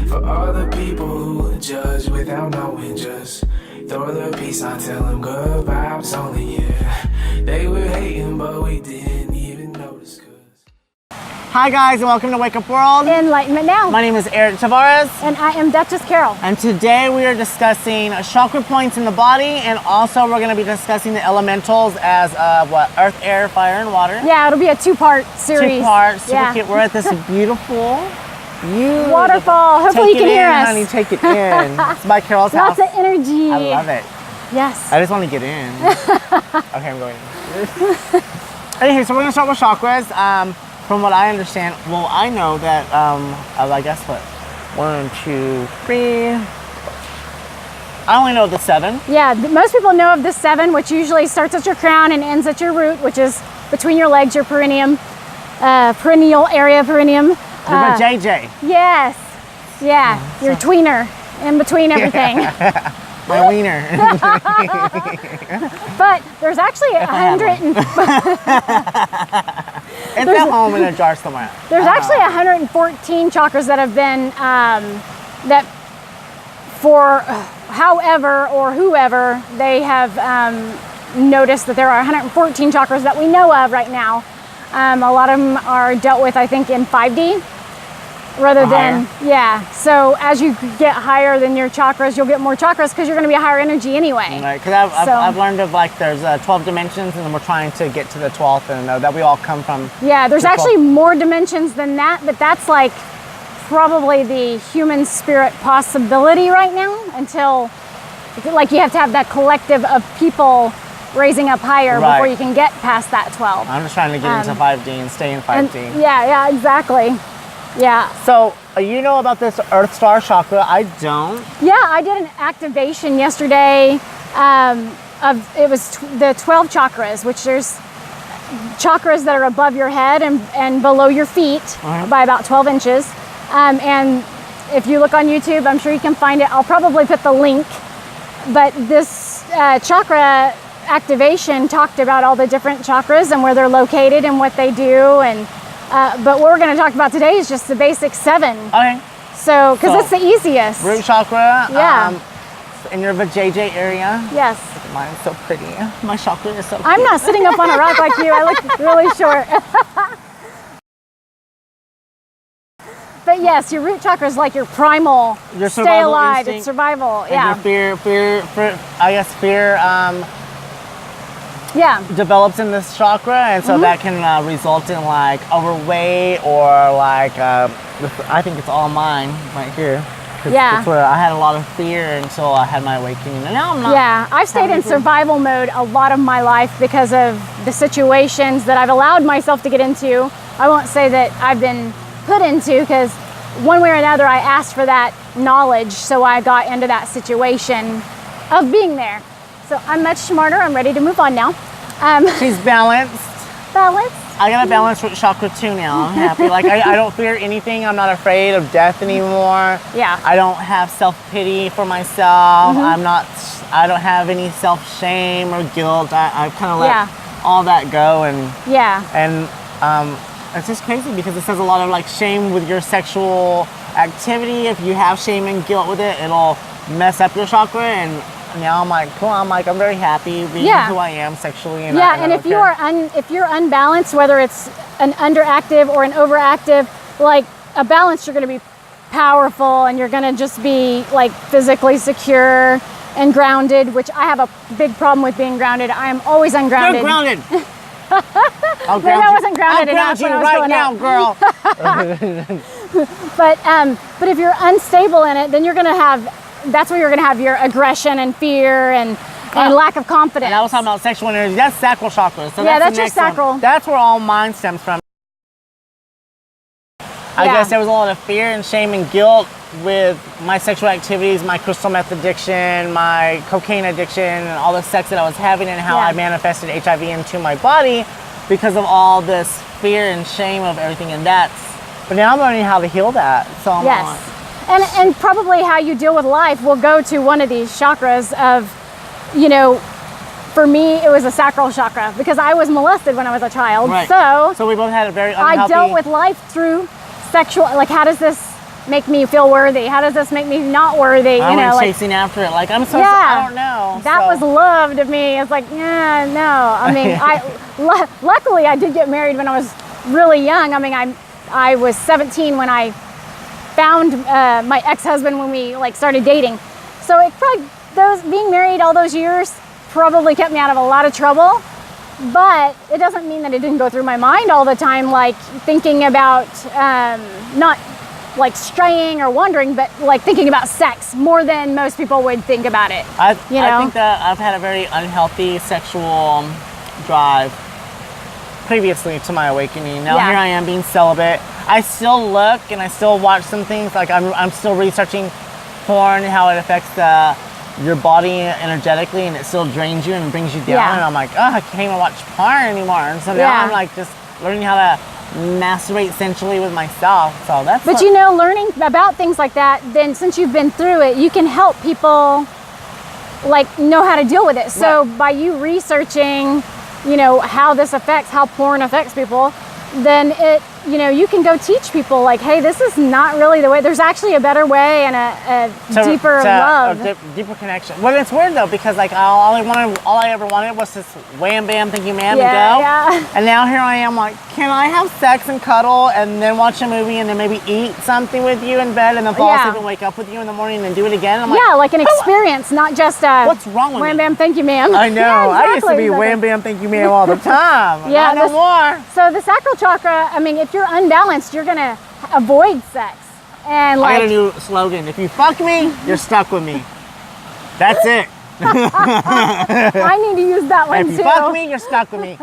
For all the people who judge without knowing, just throw the peace on, tell them good vibes only, yeah. They were hating, but we didn't even notice. Hi guys, and welcome to Wake Up World. Enlightenment Now. My name is Erik Tavares. And I am Duchess Carol. And today we are discussing chakra points in the body, and also we're going to be discussing the elementals as earth, air, fire, and water. Yeah, it'll be a two-part series. Two-part, super cute. We're at this beautiful waterfall. Hopefully you can hear us. Honey, take it in. It's by Carol's house. Lots of energy. I love it. Yes. I just want to get in. Okay, I'm going in. Anyway, so we're going to start with chakras. From what I understand, well, I know that, I guess what, 1, 2, 3, I only know the 7. Yeah, most people know of the 7, which usually starts at your crown and ends at your root, which is between your legs, your perineum, perineal area, perineum. You're JJ. Yes, yeah, your tweener, in between everything. My wiener. But there's actually 100. It's at home in a jar somewhere. There's actually 114 chakras that have been, that for however or whoever, they have noticed that there are 114 chakras that we know of right now. A lot of them are dealt with, I think, in 5D. Rather than, yeah. So as you get higher than your chakras, you'll get more chakras because you're going to be a higher energy anyway. Right, because I've learned of there's 12 dimensions, and we're trying to get to the 12th, and that we all come from. Yeah, there's actually more dimensions than that, but that's like probably the human spirit possibility right now until, like, you have to have that collective of people raising up higher before you can get past that 12. I'm just trying to get into 5D and stay in 5D. Yeah, exactly. Yeah. So you know about this Earth Star chakra? I don't. Yeah, I did an activation yesterday. It was the 12 chakras, which there's chakras that are above your head and below your feet by about 12 inches. And if you look on YouTube, I'm sure you can find it. I'll probably put the link. But this chakra activation talked about all the different chakras and where they're located and what they do. And but what we're going to talk about today is just the basic 7. Okay. So, because it's the easiest. Root chakra. Yeah. In your vajayjay area. Yes. Mine's so pretty. My chakra is so cute. I'm not sitting up on a rock like you. I look really short. But yes, your root chakra is like your primal, your stay alive, instinct, it's survival. And your fear, I guess fear develops in this chakra, and so that can result in like overweight or like I think it's all mine right here. Yeah, it's where I had a lot of fear until I had my awakening, and now I'm not. Yeah, I've stayed in survival mode a lot of my life because of the situations that I've allowed myself to get into. I won't say that I've been put into, because one way or another I asked for that knowledge, so I got into that situation of being there. So I'm much smarter. I'm ready to move on now. She's balanced. Balanced? I got a balanced root chakra too now. I'm happy. Like I don't fear anything. I'm not afraid of death anymore. Yeah. I don't have self-pity for myself. I don't have any self-shame or guilt. I've kind of let all that go, and it's just crazy because it says a lot of like shame with your sexual activity. If you have shame and guilt with it, it'll mess up your chakra. And now I'm like, cool. I'm very happy being who I am sexually. And and if you're unbalanced, whether it's an underactive or an overactive, like a balance, you're going to be powerful and you're going to just be like physically secure and grounded. Which I have a big problem with being grounded. I am always ungrounded. You're grounded. I'll ground I wasn't grounded enough when I was right now, girl. But if you're unstable in it, then you're going to have. That's where you're going to have your aggression and fear and lack of confidence. And I was talking about sexual energy. That's sacral chakra. So that's your sacral. That's where all mine stems from. I guess there was a lot of fear and shame and guilt with my sexual activities, my crystal meth addiction, my cocaine addiction, and all the sex that I was having, and how I manifested HIV into my body because of all this fear and shame of everything. And but now I'm learning how to heal that. So And probably how you deal with life will go to one of these chakras of, for me, it was a sacral chakra because I was molested when I was a child. Right. So we both had a very unhealthy... I dealt with life through sexual, like how does this make me feel worthy? How does this make me not worthy? I You know, went like, chasing after it. Like, I'm so, yeah, I don't know. that so. was love to me. It's like, yeah, no. I mean, luckily I did get married when I was really young. I mean, I was 17 when I found my ex-husband when we like started dating. So it probably, being married all those years probably kept me out of a lot of trouble. But it doesn't mean that it didn't go through my mind all the time, like thinking about not like straying or wandering, but like thinking about sex more than most people would think about it. I think that I've had a very unhealthy sexual drive previously to my awakening. Now here I am being celibate. I still look and I still watch some things. Like I'm still researching porn, how it affects your body energetically, and it still drains you and brings you down. And I'm like, oh, I can't even watch porn anymore. And so now I'm like just learning how to masturbate sensually with myself. So that's. But you know, learning about things like that, then since you've been through it, you can help people like know how to deal with it. So by you researching, you know, how porn affects people, then you can go teach people like, hey, this is not really the way. There's actually a better way and a deeper love. A deeper connection. Well, it's weird though, because like all I ever wanted was this wham bam thank you ma'am and go. Yeah. And now here I am like, can I have sex and cuddle and then watch a movie and then maybe eat something with you in bed and then fall asleep and wake up with you in the morning and do it again? I'm like an experience, not just what's wrong with wham me? bam thank you ma'am. I know. Yeah, exactly, I used to be wham bam thank you ma'am all the time. Yeah, no more. So the sacral chakra, I mean, if you're unbalanced, you're gonna avoid sex. And like, I got a new slogan. If you fuck me, you're stuck with me. That's it. I need to use that one if too. you fuck me, you're stuck with me.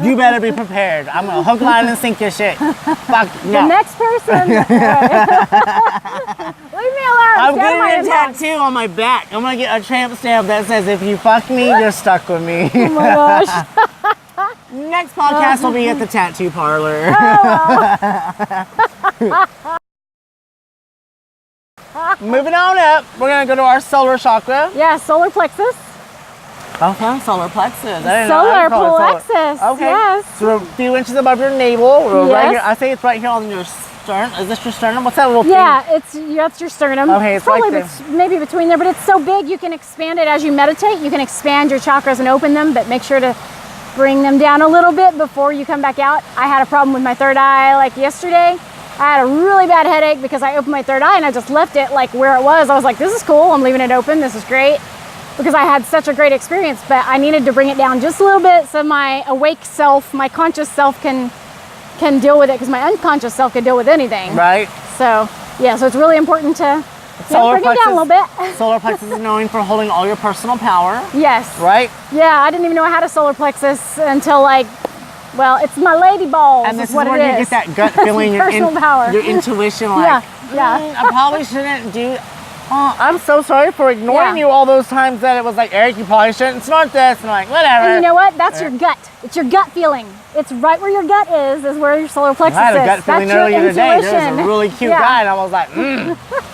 You better be prepared. I'm gonna hook, line, and sink your shit. Fuck no. The next person. Leave me alone. I'm getting a tattoo on my back. I'm gonna get a tramp stamp that says, if you fuck me, you're stuck with me. Oh my gosh. Next podcast will be at the tattoo parlor. Moving on up, we're gonna go to our solar chakra. Yeah, solar plexus. Okay, solar plexus. Solar plexus. Okay. Yes. So a few inches above your navel. Yes. Right here. I say it's right here on your sternum. Is this your sternum? What's that little thing? Yeah, that's your sternum. Okay, it's probably right maybe between there, but it's so big you can expand it as you meditate. You can expand your chakras and open them, but make sure to bring them down a little bit before you come back out. I had a problem with my third eye like yesterday. I had a really bad headache because I opened my third eye and I just left it like where it was. I was like, this is cool. I'm leaving it open. This is great. Because I had such a great experience, but I needed to bring it down just a little bit so my awake self, my conscious self can deal with it, because my unconscious self can deal with anything. Right. So, yeah, so it's really important to bring it down a little bit. Solar plexus is known for holding all your personal power. Yes. Right? Yeah, I didn't even know I had a solar plexus until it's my lady balls. And this is what where you get that gut feeling, your intuition, like, I probably shouldn't do. Oh, I'm so sorry for ignoring you all those times that it was like, Erik, you probably shouldn't snort this, and like, whatever. And you know what? That's your gut. It's your gut feeling. It's right where your gut is where your solar plexus is. I had a gut feeling earlier today. There was a really cute guy, and I was like,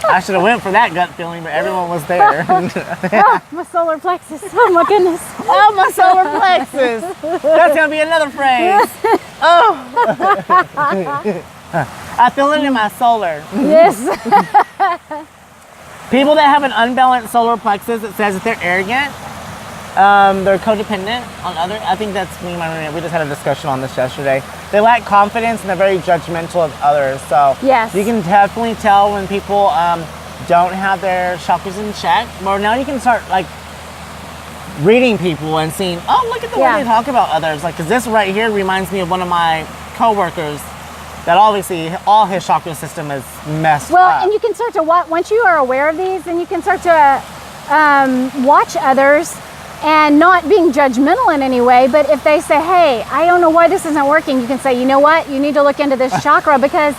I should have went for that gut feeling, but everyone was there. Oh, my solar plexus. Oh my goodness. Oh, my solar plexus. That's gonna be another phrase. Oh. I feel it in my solar. Yes. People that have an unbalanced solar plexus, it says that they're arrogant. They're codependent on others. I think that's me and my roommate. We just had a discussion on this yesterday. They lack confidence and they're very judgmental of others. So you can definitely tell when people don't have their chakras in check. Or now you can start like reading people and seeing, oh, look at the way they talk about others. Like, because this right here reminds me of one of my coworkers that obviously all his chakra system is messed up. Well, and you can start to watch, once you are aware of these, then you can start to watch others and not being judgmental in any way. But if they say, hey, I don't know why this isn't working, you can say, you know what, you need to look into this chakra, because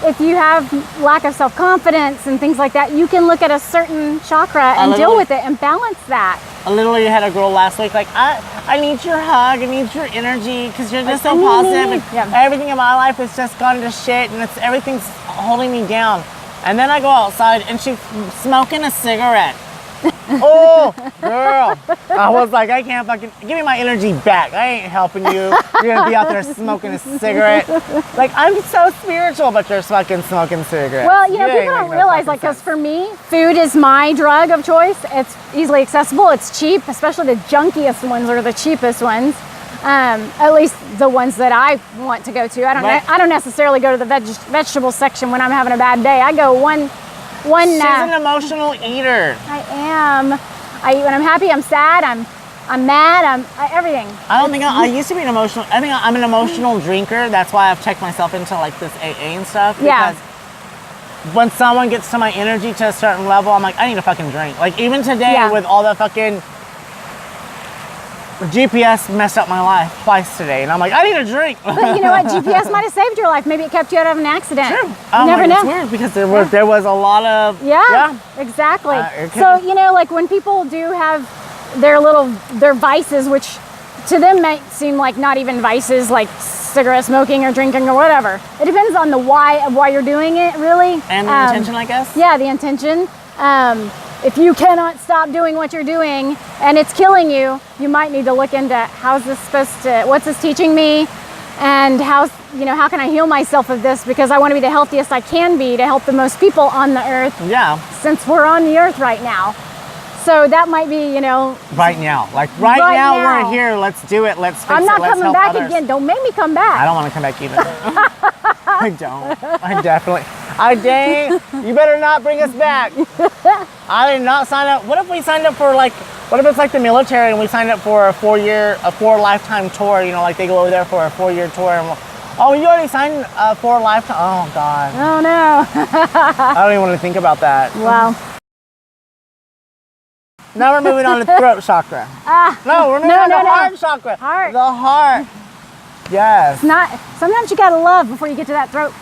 if you have lack of self-confidence and things like that, you can look at a certain chakra and deal with it and balance that. I literally had a girl last week like, I need your hug, I need your energy, because you're just so positive, and everything in my life has just gone to shit, and everything's holding me down. And then I go outside and she's smoking a cigarette. Oh, girl. I was like, I can't fucking, give me my energy back. I ain't helping you. You're going to be out there smoking a cigarette. Like, I'm so spiritual, but you're fucking smoking cigarettes. Well, you know, people don't realize, like, because for me, food is my drug of choice. It's easily accessible. It's cheap, especially the junkiest ones are the cheapest ones. At least the ones that I want to go to. I don't necessarily go to the vegetable section when I'm having a bad day. I go one. She's an emotional eater. I am. I eat when I'm happy. I'm sad. I'm mad. I'm everything. I used to be an emotional. I think I'm an emotional drinker. That's why I've checked myself into like this AA and stuff. Because when someone gets to my energy to a certain level, I'm like, I need a fucking drink. Like even today with all the fucking GPS messed up my life twice today, and I'm like, I need a drink. But you know what? GPS might have saved your life. Maybe it kept you out of an accident. True. You never know. It's weird because there was a lot of exactly. So you know, like when people do have their vices, which to them might seem like not even vices, like cigarette smoking or drinking or whatever. It depends on the why of why you're doing it, really. And the intention, I guess. Yeah, the intention. If you cannot stop doing what you're doing and it's killing you, you might need to look into what's this teaching me, and how can I heal myself of this, because I want to be the healthiest I can be to help the most people on the earth. Yeah. Since we're on the earth right now. So that might be, right now. Like right now we're here. Let's do it. Let's fix it. I'm not Let's coming back again. Don't make me come back. I don't want to come back either. I don't. You better not bring us back. I did not sign up. What if we signed up for what if it's like the military and we signed up for a 4 lifetime tour, like they go over there for a 4-year tour and you already signed for a lifetime. Oh God. Oh no. I don't even want to think about that. Wow. Now we're moving on to throat chakra. No, we're moving on to heart chakra. Heart. The heart. Yes. Sometimes you gotta love before you get to that throat.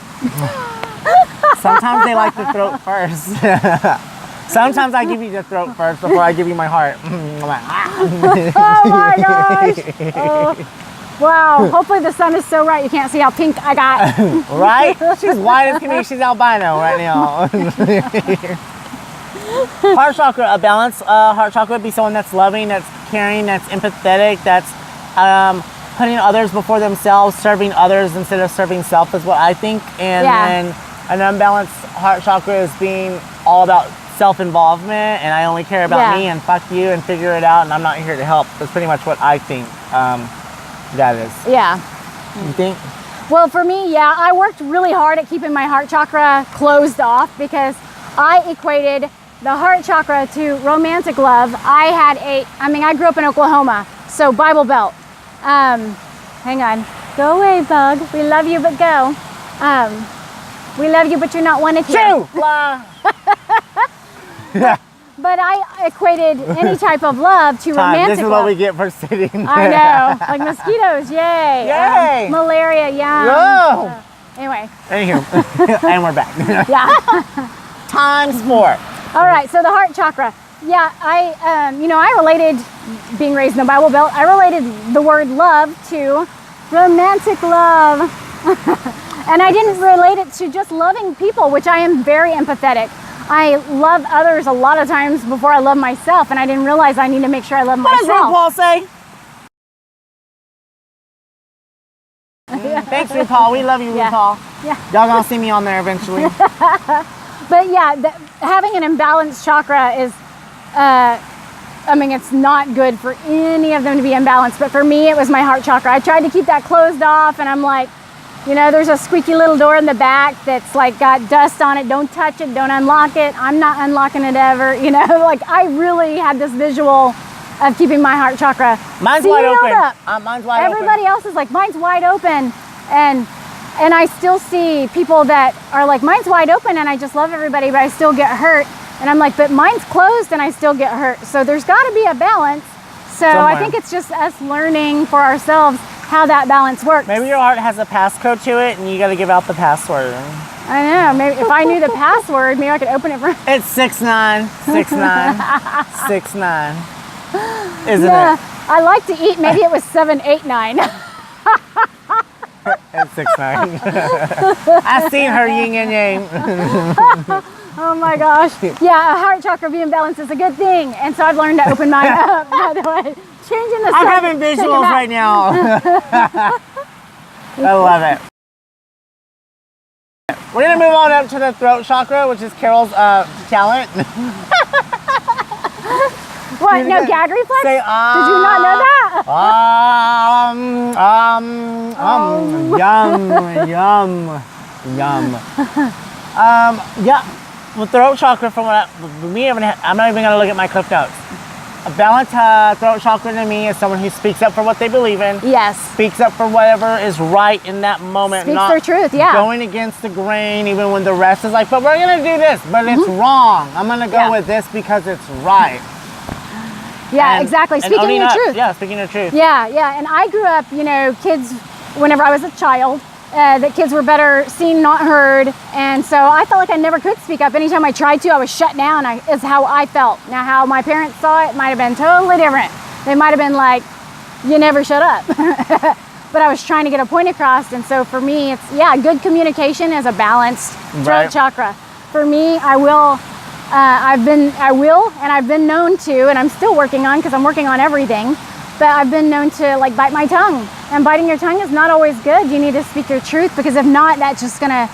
Sometimes they like the throat first. Sometimes I give you the throat first before I give you my heart. Oh my gosh. Oh, wow. Hopefully the sun is so bright you can't see how pink I got. Right? She's white as can be. She's albino right now. Heart chakra, a balanced heart chakra would be someone that's loving, that's caring, that's empathetic, that's putting others before themselves, serving others instead of serving self is what I think. And then an unbalanced heart chakra is being all about self-involvement, and I only care about me and fuck you and figure it out, and I'm not here to help. That's pretty much what I think that is. Yeah. You think? Well, for me, I worked really hard at keeping my heart chakra closed off because I equated the heart chakra to romantic love. I grew up in Oklahoma, so Bible Belt. Hang on. Go away, bug. We love you, but go. We love you, but you're not wanted here. But I equated any type of love to romantic love. This is what we get for sitting there. I know. Like mosquitoes, yay. Yay. Malaria, yum. Whoa. Anyway. And we're back. Yeah. Times 4. All right, so the heart chakra. Yeah, I related, being raised in the Bible Belt, I related the word love to romantic love. And I didn't relate it to just loving people, which I am very empathetic. I love others a lot of times before I love myself, and I didn't realize I need to make sure I love myself. What does RuPaul say? Thanks, RuPaul. We love you, RuPaul. Yeah. Y'all gonna see me on there eventually. But yeah, having an imbalanced chakra is, it's not good for any of them to be imbalanced. But for me, it was my heart chakra. I tried to keep that closed off, and I'm like, there's a squeaky little door in the back that's like got dust on it. Don't touch it. Don't unlock it. I'm not unlocking it ever. I really had this visual of keeping my heart chakra mine's wide open. Mine's wide open. Everybody else is like, mine's wide open. And I still see people that are like, mine's wide open and I just love everybody, but I still get hurt. And I'm like, but mine's closed and I still get hurt. So there's got to be a balance. So I think it's just us learning for ourselves how that balance works. Maybe your heart has a passcode to it and you got to give out the password. I know. Maybe if I knew the password, maybe I could open it for... It's 696969. Isn't it? I like to eat. Maybe it was 789. It's 6'9". I seen her yin and yang. Oh my gosh. Yeah, a heart chakra being balanced is a good thing. And so I've learned to open mine up, by the way. Changing the I'm having visuals right now. I love it. We're going to move on up to the throat chakra, which is Carol's talent. What? No gag reflex? Say, Did you not know that? Yum. Yeah, with throat chakra, I'm not even going to look at my cliff notes. A balanced throat chakra to me is someone who speaks up for what they believe in. Yes. Speaks up for whatever is right in that moment. Speaks not their truth, yeah. Going against the grain, even when the rest is like, but we're going to do this, but it's wrong. I'm going to go with this because it's right. Yeah, exactly. Speaking your truth. Yeah, speaking your truth. Yeah, yeah. And I grew up, kids, whenever I was a child, that kids were better seen, not heard. And so I felt like I never could speak up. Anytime I tried to, I was shut down, is how I felt. Now, how my parents saw it might have been totally different. They might have been like, you never shut up. But I was trying to get a point across. And so for me, it's, good communication is a balanced throat chakra. For me, I've been known to, and I'm still working on, because I'm working on everything, but I've been known to like bite my tongue. And biting your tongue is not always good. You need to speak your truth, because if not, that's just gonna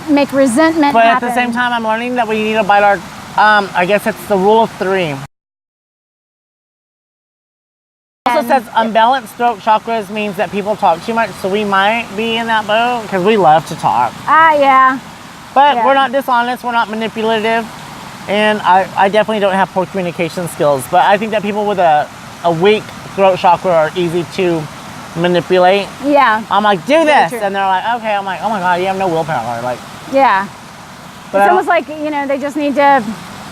make resentment happen. But at the same time, I'm learning that we need to bite our, I guess it's the rule of 3. It also says unbalanced throat chakras means that people talk too much, so we might be in that boat, because we love to talk. Yeah. But we're not dishonest, we're not manipulative, and I definitely don't have poor communication skills. But I think that people with a weak throat chakra are easy to manipulate. Yeah. I'm like, do this, and they're like, okay. I'm like, oh my God, you have no willpower. Like, yeah. But it's almost like, they just need to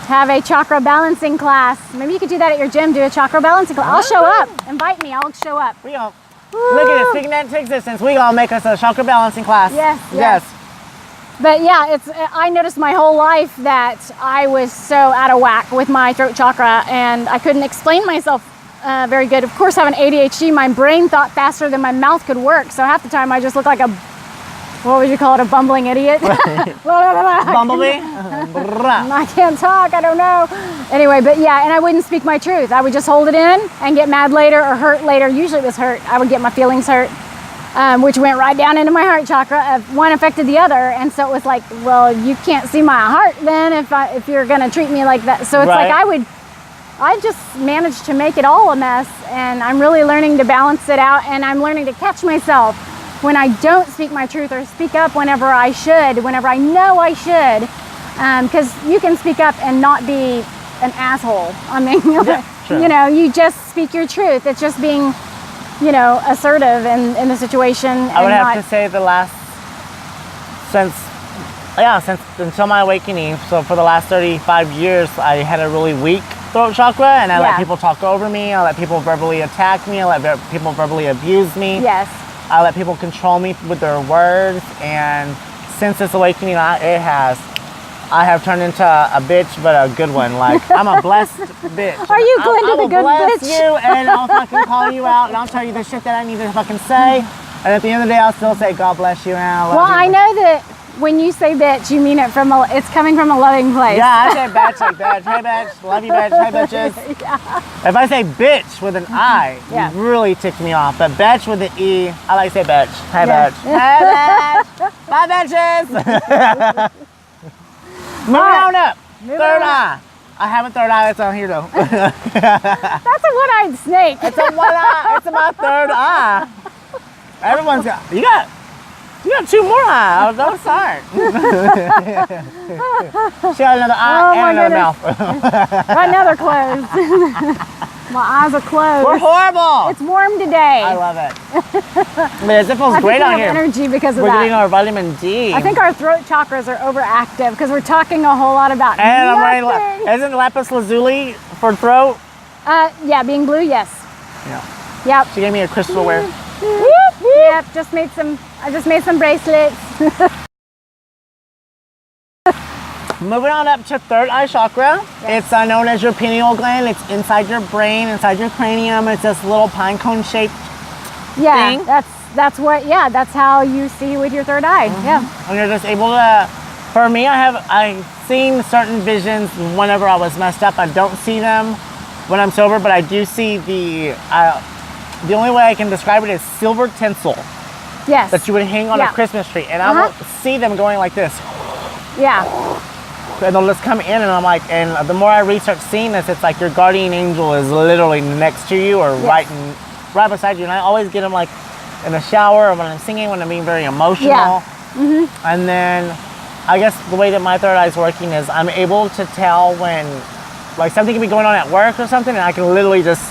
have a chakra balancing class. Maybe you could do that at your gym, do a chakra balancing class. I'll show up. Invite me, I'll show up. We all, look at it, speaking that into existence, we gonna make us a chakra balancing class. Yes. But yeah, I noticed my whole life that I was so out of whack with my throat chakra, and I couldn't explain myself very good. Of course, having ADHD, my brain thought faster than my mouth could work. So half the time I just looked like a bumbling idiot? Bumblebee? I can't talk, I don't know. Anyway, but yeah, and I wouldn't speak my truth. I would just hold it in and get mad later or hurt later. Usually it was hurt. I would get my feelings hurt. Which went right down into my heart chakra. One affected the other, and so it was like, well, you can't see my heart then if you're gonna treat me like that. So it's like I just managed to make it all a mess, and I'm really learning to balance it out, and I'm learning to catch myself when I don't speak my truth or speak up whenever I should, whenever I know I should, because you can speak up and not be an asshole. I mean, you just speak your truth. It's just being assertive in the situation. I would have to say since until my awakening, so for the last 35 years, I had a really weak throat chakra, and I let people talk over me, I let people verbally attack me, I let people verbally abuse me. Yes. I let people control me with their words, and since this awakening, I have turned into a bitch, but a good one. Like, I'm a blessed bitch. Are you going to the good bitch? I will bless you, and I'll fucking call you out, and I'll tell you the shit that I need to fucking say. And at the end of the day, I'll still say, God bless you, and I love you. Well, I know that when you say bitch, you mean it it's coming from a loving place. Yeah, I say bitch like bitch. Hey, bitch. Love you, bitch. Hey, bitches. Yeah. If I say bitch with an I, it really ticks me off. But bitch with an E, I like to say bitch. Hey, bitch. Hey, bitch. Bye, bitches. Moving on up. Third eye. I have a third eye that's on here though. That's a one-eyed snake. It's a one eye. It's my third eye. Everyone's got. You got 2 more eyes. Don't start. She got another eye and another mouth. Right now they're closed. My eyes are closed. We're horrible. It's warm today. I love it. It feels great out here. Energy because of We're that. getting our vitamin D. I think our throat chakras are overactive because we're talking a whole lot about and nothing. I'm wearing, isn't lapis lazuli for throat? Yeah, being blue, yes. Yeah. Yep. She gave me a crystal wear. Yep. I just made some bracelets. Moving on up to third eye chakra. Yes. It's known as your pineal gland. It's inside your brain, inside your cranium. It's this little pine cone shaped thing. That's that's how you see with your third eye. Yeah. And you're just able to, for me, I've seen certain visions whenever I was messed up. I don't see them when I'm sober, but I do see the only way I can describe it is silver tinsel. Yes. That you would hang on a Christmas tree. And I will see them going like this. Yeah. And they'll just come in, and I'm like, and the more I research seeing this, it's like your guardian angel is literally next to you or right beside you. And I always get them like in the shower or when I'm singing, when I'm being very emotional. Yeah. And then I guess the way that my third eye is working is I'm able to tell when like something can be going on at work or something, and I can literally just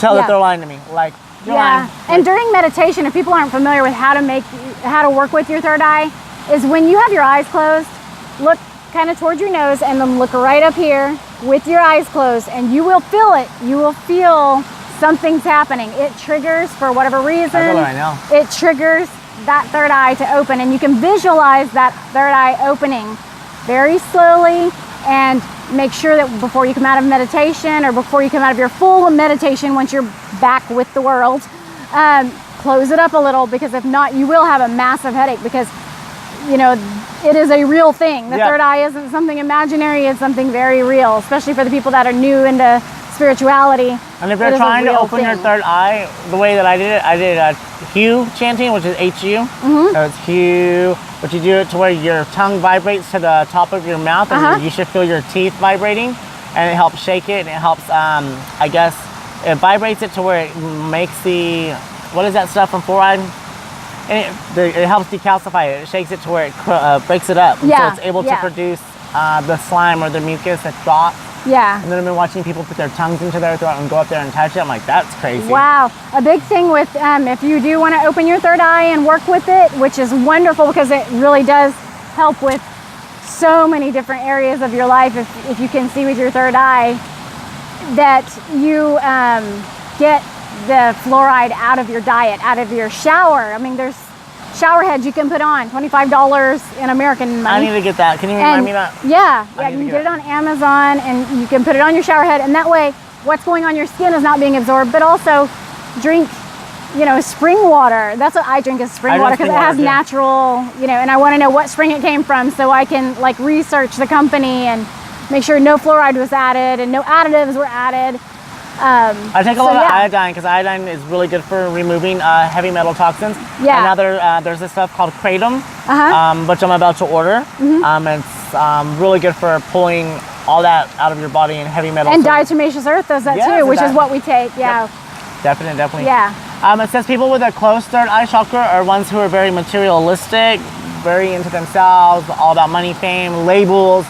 tell that they're lying to me. Like, you're lying. And during meditation, if people aren't familiar with how to work with your third eye, is when you have your eyes closed, look kind of towards your nose and then look right up here with your eyes closed, and you will feel it. You will feel something's happening. It triggers for whatever reason. I know. It triggers that third eye to open, and you can visualize that third eye opening very slowly, and make sure that before you come out of meditation or before you come out of your full meditation, once you're back with the world, close it up a little, because if not, you will have a massive headache, because you know, it is a real thing. The third eye isn't something imaginary, it's something very real, especially for the people that are new into spirituality. And if you're trying to open your third eye, the way that I did a HU chanting, which is HU. So it's HU, but you do it to where your tongue vibrates to the top of your mouth, and you should feel your teeth vibrating, and it helps shake it, and it helps, I guess, it vibrates it to where it makes the, what is that stuff from fluoride? And it helps decalcify it. It shakes it to where it breaks it up. So it's able to produce the slime or the mucus that drops. Yeah. And then I've been watching people put their tongues into their throat and go up there and touch it. I'm like, that's crazy. Wow. A big thing with, if you do want to open your third eye and work with it, which is wonderful because it really does help with so many different areas of your life, if you can see with your third eye, that you get the fluoride out of your diet, out of your shower. I mean, there's shower heads you can put on, $25 in American money. I need to get that. Can you remind me of that? Yeah, you can get it on Amazon, and you can put it on your shower head, and that way what's going on your skin is not being absorbed. But also drink, spring water. That's what I drink, is spring water, because it has natural, and I want to know what spring it came from, so I can like research the company and make sure no fluoride was added and no additives were added. I take a lot of iodine, because iodine is really good for removing heavy metal toxins. Yeah. And there's this stuff called kratom, which I'm about to order. It's really good for pulling all that out of your body and heavy metal. And diatomaceous earth does that too, which is what we take. Yeah. Yep. Definitely. Yeah. It says people with a closed third eye chakra are ones who are very materialistic, very into themselves, all about money, fame, labels.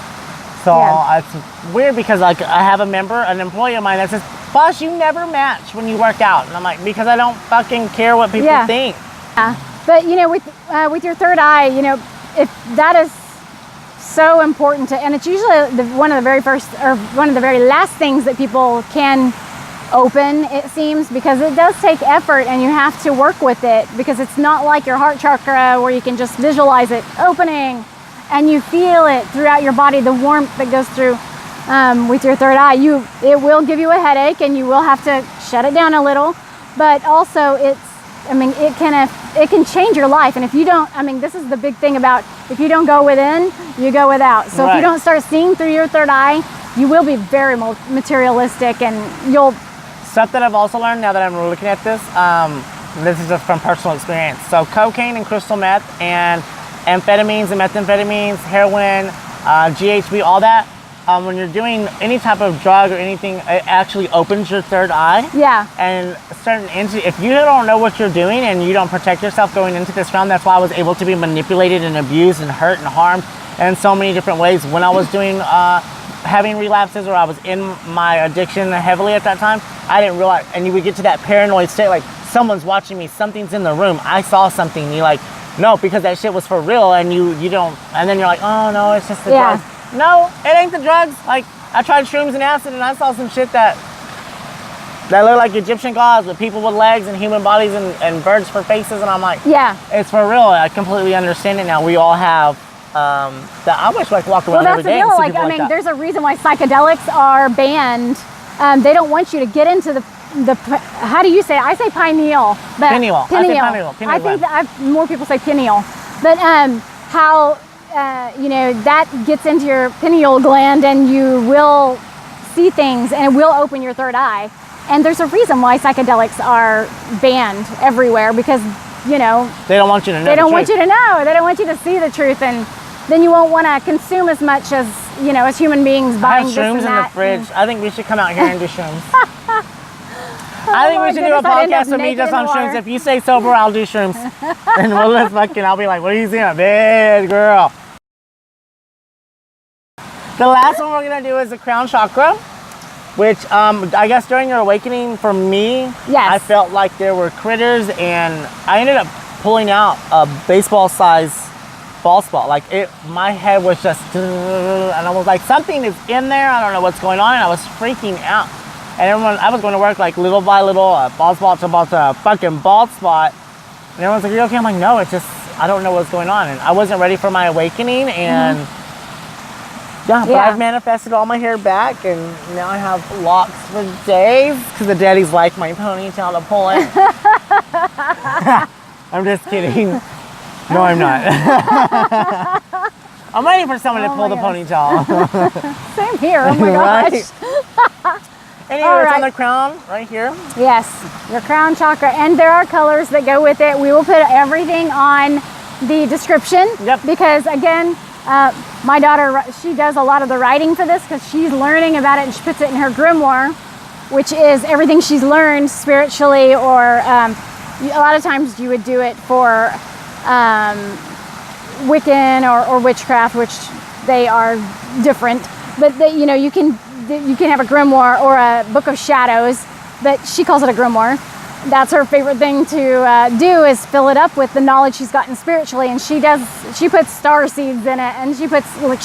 So it's weird, because like I have an employee of mine that says, "Boss, you never match when you work out." And I'm like, because I don't fucking care what people think. Yeah. But with your third eye, if that is so important and it's usually one of the very first or one of the very last things that people can open, it seems, because it does take effort and you have to work with it, because it's not like your heart chakra where you can just visualize it opening and you feel it throughout your body, the warmth that goes through. With your third eye, it will give you a headache, and you will have to shut it down a little. But also, it can change your life. And if you don't, this is the big thing about, if you don't go within, you go without. So if you don't start seeing through your third eye, you will be very materialistic, and you'll. Stuff that I've also learned now that I'm looking at this is just from personal experience. So cocaine and crystal meth and amphetamines and methamphetamines, heroin, GHB, all that. When you're doing any type of drug or anything, it actually opens your third eye. Yeah. And if you don't know what you're doing and you don't protect yourself going into this realm, that's why I was able to be manipulated and abused and hurt and harmed in so many different ways. When I was doing, having relapses, or I was in my addiction heavily at that time, I didn't realize, and you would get to that paranoid state, like someone's watching me, something's in the room, I saw something, and you're like, no, because that shit was for real, and you don't, and then you're like, oh no, it's just the drugs. No, it ain't the drugs. Like, I tried shrooms and acid, and I saw some shit that looked like Egyptian gods with people with legs and human bodies and birds for faces, and I'm like, it's for real. I completely understand it now. We all have that. I wish I could walk around every day and see people like that. There's a reason why psychedelics are banned. They don't want you to get into how do you say it? I say pineal. But Pineal. I say pineal. Pineal I think gland. that more people say pineal. But how, you know, that gets into your pineal gland and you will see things and it will open your third eye. And there's a reason why psychedelics are banned everywhere, because, you know, they don't want you to know. They don't want you to know. They don't want you to see the truth, and then you won't want to consume as much as, you know, as human beings buying this and I have shrooms in the fridge. I think we should come out here and do shrooms. I think we should do a podcast with me just on shrooms. If you stay sober, I'll do shrooms. And we'll just fucking, I'll be like, what are you seeing? Bad girl. The last one we're going to do is the crown chakra, which I guess during your awakening for me, yes. I felt like there were critters, and I ended up pulling out a baseball size ball spot. Like my head was just, and I was like, something is in there. I don't know what's going on. And I was freaking out. And I was going to work like little by little, bald spot to about a fucking bald spot. And everyone's like, are you okay? I'm like, no, it's just, I don't know what's going on. And I wasn't ready for my awakening. And yeah, but I've manifested all my hair back, and now I have locks for days because the daddies like my ponytail to pull it. I'm just kidding. No, I'm not. I'm waiting for someone to pull the ponytail. Same here. Oh my gosh. Anyway, it's on the crown right here. Yes, your crown chakra, and there are colors that go with it. We will put everything on the description. Yep. Because again, my daughter, she does a lot of the writing for this because she's learning about it, and she puts it in her grimoire, which is everything she's learned spiritually, or a lot of times you would do it for Wiccan or witchcraft, which they are different. But you know, you can have a grimoire or a book of shadows, but she calls it a grimoire. That's her favorite thing to do, is fill it up with the knowledge she's gotten spiritually, and she puts star seeds in it, and she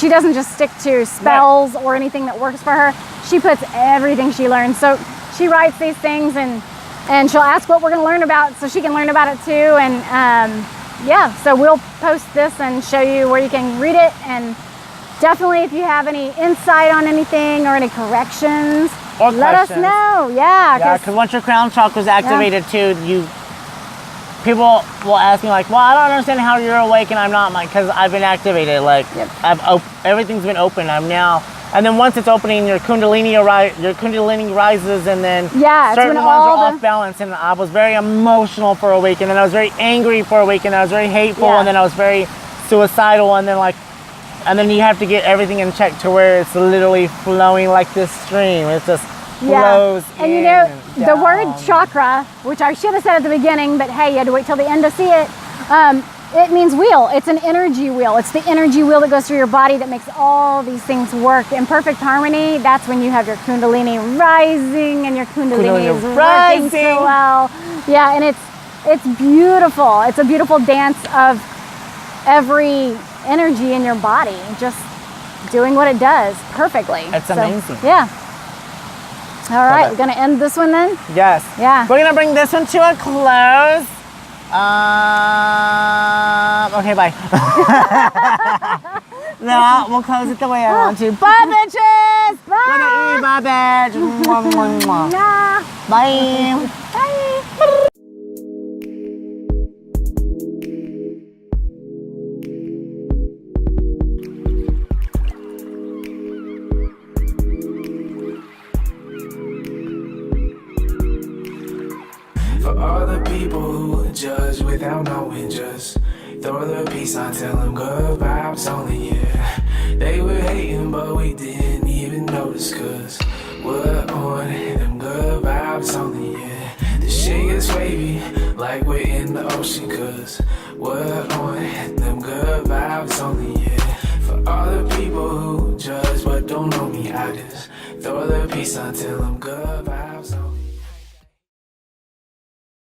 doesn't just stick to spells or anything that works for her. She puts everything she learns. So she writes these things, and she'll ask what we're going to learn about, so she can learn about it too. And yeah, so we'll post this and show you where you can read it, and definitely if you have any insight on anything or any corrections, or let us know. Yeah, because once your crown chakra is activated too, people will ask me like, well, I don't understand how you're awake and I'm not. Like, because I've been activated. Like, everything's been open. I'm now, and then once it's opening, your kundalini rises, and then certain ones are off balance. And I was very emotional for a week, and then I was very angry for a week, and I was very hateful, and then I was very suicidal, and then you have to get everything in check to where it's literally flowing like this stream. It just flows in. And you know, the word chakra, which I should have said at the beginning, but hey, you had to wait till the end to see it. It means wheel. It's an energy wheel. It's the energy wheel that goes through your body that makes all these things work in perfect harmony. That's when you have your kundalini rising, and your kundalini is working so well. Yeah, and it's beautiful. It's a beautiful dance of every energy in your body just doing what it does perfectly. It's amazing. Yeah. All right, we're gonna end this one then? Yes. Yeah. We're gonna bring this one to a close. Okay, bye. No, we'll close it the way I want to. Bye, bitches! Bye! Bye, bitch! Nah. Bye! Bye! For all the people who judge without knowing, just throw the peace on, tell them good vibes only, yeah. They were hating, but we didn't even notice, cause we're on them good vibes only, yeah. The shit gets wavy, like we're in the ocean, cause we're on them good vibes only, yeah. For all the people who judge but don't know me, I just throw the peace on, tell them good vibes only.